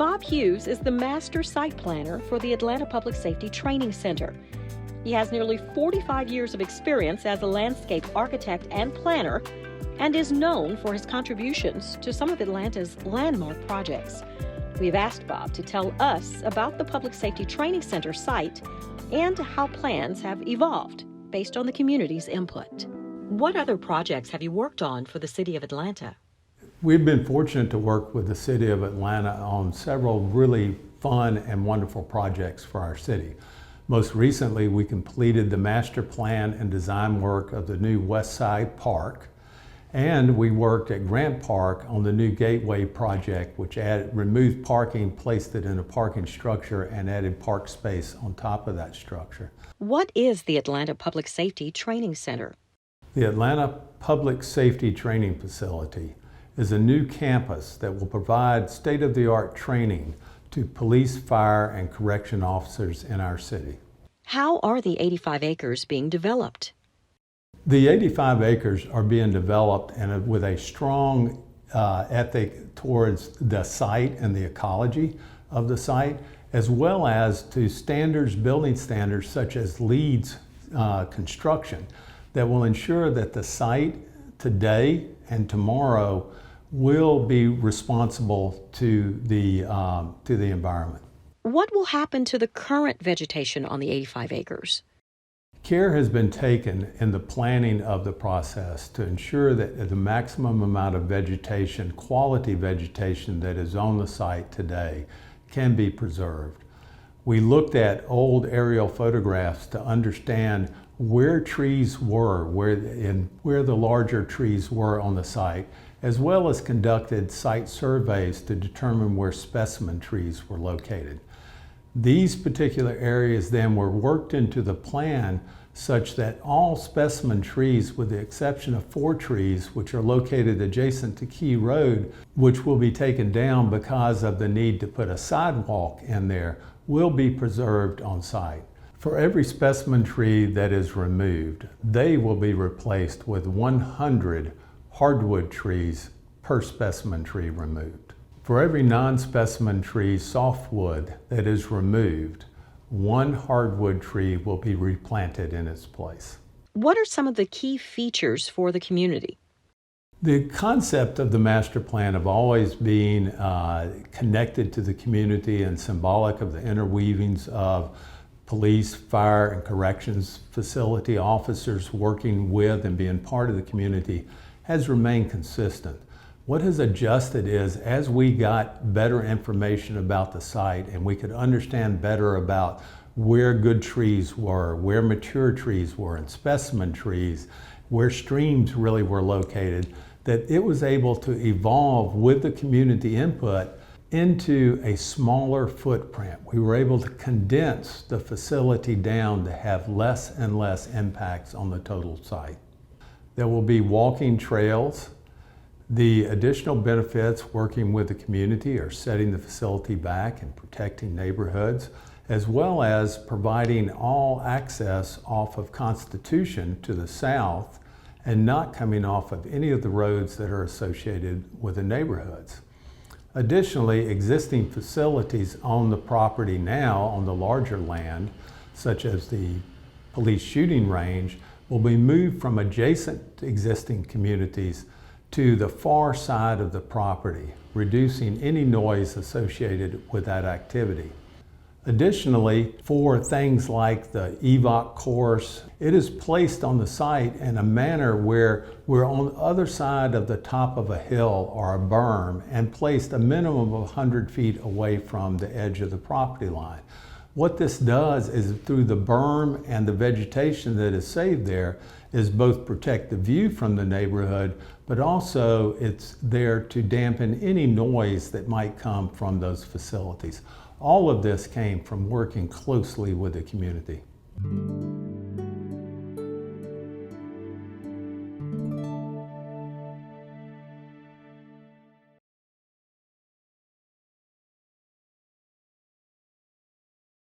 Bob Hughes is the master site planner for the Atlanta Public Safety Training Center. He has nearly 45 years of experience as a landscape architect and planner and is known for his contributions to some of Atlanta's landmark projects. We've asked Bob to tell us about the Public Safety Training Center site and how plans have evolved based on the community's input. What other projects have you worked on for the City of Atlanta? We've been fortunate to work with the City of Atlanta on several really fun and wonderful projects for our city. Most recently, we completed the master plan and design work of the new West Side Park, and we worked at Grant Park on the new Gateway project, which removed parking, placed it in a parking structure, and added park space on top of that structure. What is the Atlanta Public Safety Training Center? The Atlanta Public Safety Training Facility is a new campus that will provide state-of-the-art training to police, fire, and correction officers in our city. How are the 85 acres being developed? The 85 acres are being developed with a strong ethic towards the site and the ecology of the site, as well as to standards, building standards such as LEED's construction that will ensure that the site today and tomorrow will be responsible to the environment. What will happen to the current vegetation on the 85 acres? Care has been taken in the planning of the process to ensure that the maximum amount of vegetation, quality vegetation that is on the site today can be preserved. We looked at old aerial photographs to understand where trees were, where the larger trees were on the site, as well as conducted site surveys to determine where specimen trees were located. These particular areas then were worked into the plan such that all specimen trees, with the exception of 4 trees which are located adjacent to Key Road, which will be taken down because of the need to put a sidewalk in there, will be preserved on site. For every specimen tree that is removed, they will be replaced with 100 hardwood trees per specimen tree removed. For every non-specimen tree, softwood, that is removed, 1 hardwood tree will be replanted in its place. What are some of the key features for the community? The concept of the master plan of always being connected to the community and symbolic of the interweavings of police, fire, and corrections facility officers working with and being part of the community has remained consistent. What has adjusted is as we got better information about the site and we could understand better about where good trees were, where mature trees were, and specimen trees, where streams really were located, that it was able to evolve with the community input into a smaller footprint. We were able to condense the facility down to have less and less impacts on the total site. There will be walking trails. The additional benefits working with the community are setting the facility back and protecting neighborhoods, as well as providing all access off of Constitution to the south and not coming off of any of the roads that are associated with the neighborhoods. Additionally, existing facilities on the property now on the larger land, such as the police shooting range, will be moved from adjacent existing communities to the far side of the property, reducing any noise associated with that activity. Additionally, for things like the EVOC course, it is placed on the site in a manner where we're on the other side of the top of a hill or a berm and placed a minimum of 100 feet away from the edge of the property line. What this does is through the berm and the vegetation that is saved there is both protect the view from the neighborhood, but also it's there to dampen any noise that might come from those facilities. All of this came from working closely with the community.